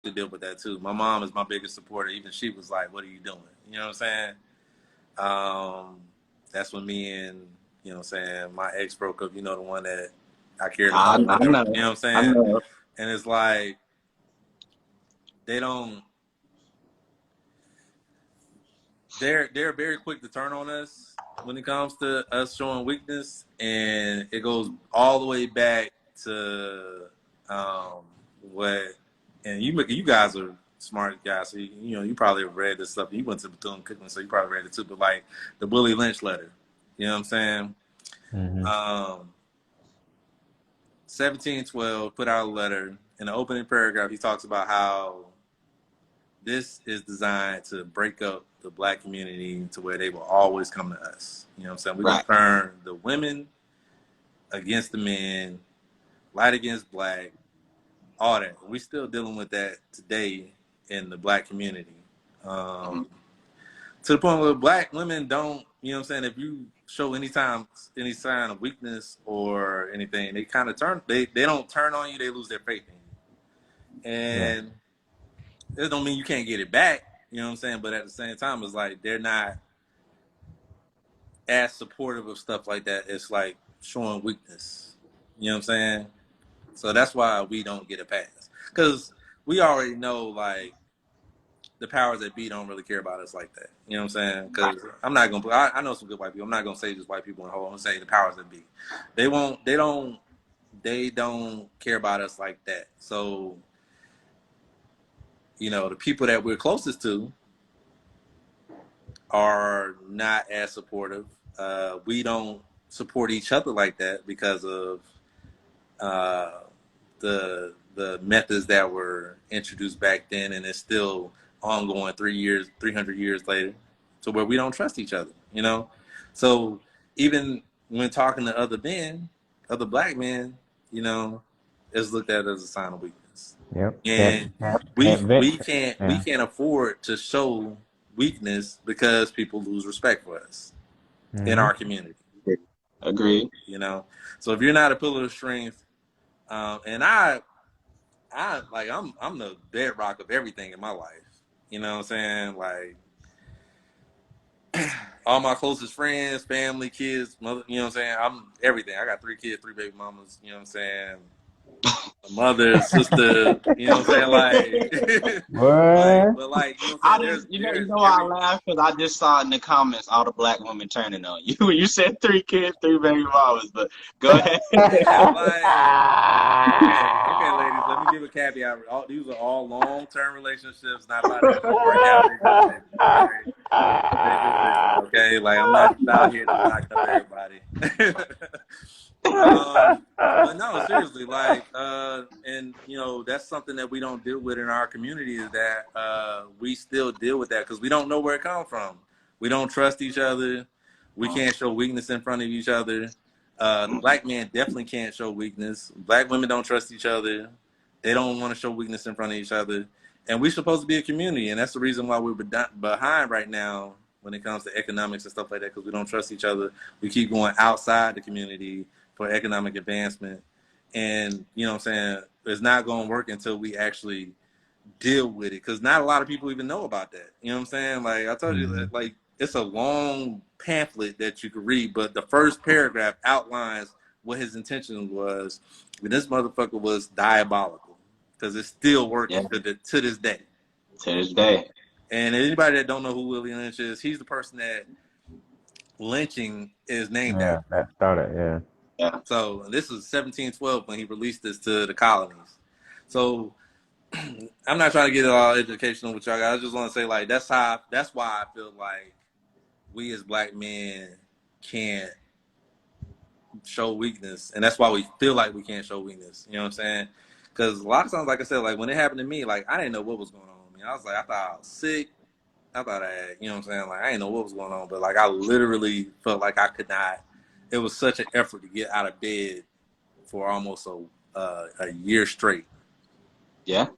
to deal with that too. My mom is my biggest supporter. Even she was like, "What are you doing?" You know what I'm saying? That's when me and you know what I'm saying my ex broke up. You know, the one that I cared about. I Whatever. know. You know what I I'm saying? know. And it's like they don't. They're very quick to turn on us when it comes to us showing weakness, and it goes all the way back to what. And you guys are smart guys, so you know you probably have read this stuff. You went to Bethune-Cookman, so you probably read it too. But like the Willie Lynch letter, you know what I'm saying? Mm-hmm. 1712 put out a letter. In the opening paragraph, he talks about how this is designed to break up the black community to where they will always come to us. You know what I'm saying? We're going to turn the women against the men, light against black, all that. We're still dealing with that today in the black community. To the point where black women don't, you know what I'm saying, if you show any sign of weakness or anything, they kind of they don't turn on you, they lose their faith in you. And it don't mean you can't get it back, you know what I'm saying, but at the same time, it's like they're not as supportive of stuff like that. It's like showing weakness, you know what I'm saying? So that's why we don't get a pass. Because we already know, like, the powers that be don't really care about us like that. You know what I'm saying? Because I'm not going to, I know some good white people. I'm not going to say just white people in whole. I'm going to say the powers that be. They don't care about us like that. So, you know, the people that we're closest to are not as supportive. We don't support each other like that because of the methods that were introduced back then, and it's still ongoing 300 years later, to where we don't trust each other. You know, so even when talking to other black men, you know, it's looked at as a sign of weakness. Yep. And we can't afford to show weakness because people lose respect for us in our community. Agreed. You know, so if you're not a pillar of strength, and I like I'm the bedrock of everything in my life. You know what I'm saying? Like all my closest friends, family, kids, mother. You know what I'm saying? I'm everything. I got 3 kids, 3 baby mamas. You know what I'm saying? A mother, sister, you know what I'm saying? Like, What? but like, you know what I'm saying? You know why I laugh? Because I just saw in the comments all the black women turning on you. You said 3 kids, 3 baby mamas, but go ahead. Okay, ladies, let me give a caveat. These are all long-term relationships, not about to work out. Okay, like I'm not out here to knock up everybody. But no, seriously, like, and you know, that's something that we don't deal with in our community is that we still deal with that because we don't know where it comes from. We don't trust each other. We can't show weakness in front of each other. The black man definitely can't show weakness. Black women don't trust each other. They don't want to show weakness in front of each other. And we're supposed to be a community, and that's the reason why we're behind right now when it comes to economics and stuff like that, because we don't trust each other. We keep going outside the community for economic advancement. And, you know what I'm saying, it's not going to work until we actually deal with it, because not a lot of people even know about that. You know what I'm saying? Like, I told you, that, like, it's a long pamphlet that you could read, but the first paragraph outlines what his intention was. And this motherfucker was diabolical, because it's still working to this day. To this day. And anybody that don't know who Willie Lynch is, he's the person that lynching is named after. That started, yeah. So this was 1712 when he released this to the colonies. So I'm not trying to get it all educational with y'all guys. I just want to say, like, that's why I feel like we as black men can't show weakness, and that's why we feel like we can't show weakness. You know what I'm saying? Because a lot of times, like I said, like when it happened to me, like I didn't know what was going on with me. I was like, I thought I was sick. I thought I had, you know what I'm saying? Like I didn't know what was going on, but like I literally felt like I could not. It was such an effort to get out of bed for almost a year straight. Yeah.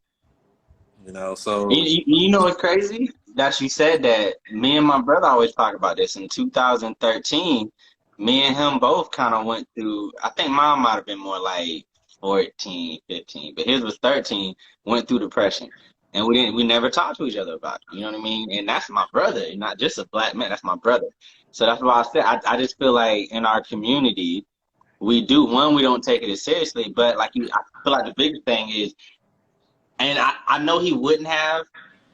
You know, so you know what's crazy? That you said that. Me and my brother always talk about this. In 2013, me and him both kind of went through. I think mine might have been more like 14, 15, but his was 13, went through depression. And we never talked to each other about it. You know what I mean? And that's my brother, not just a black man, that's my brother. So that's why I said I just feel like in our community, we don't take it as seriously, but I feel like the biggest thing is, and I know he wouldn't have,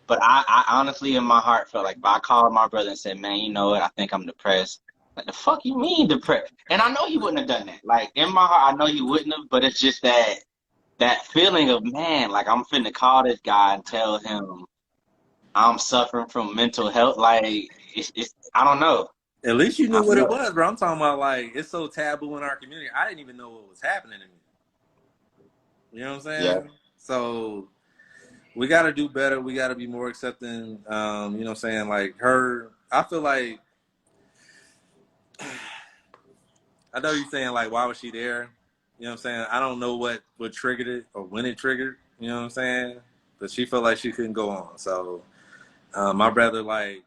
but I honestly in my heart felt like if I called my brother and said, man, you know what, I think I'm depressed. Like the fuck you mean depressed? And I know he wouldn't have done that. Like in my heart, I know he wouldn't have, but it's just that feeling of, man, like I'm finna call this guy and tell him I'm suffering from mental health. Like it's I don't know. At least you I knew what it feel was, bro. I'm talking about like it's so taboo in our community. I didn't even know what was happening to me. You know what I'm yeah. saying? So we got to do better. We got to be more accepting. You know what I'm saying? Like her, I feel like I know you're saying like, why was she there? You know what I'm saying? I don't know what triggered it or when it triggered. You know what I'm saying? But she felt like she couldn't go on. So my brother, like,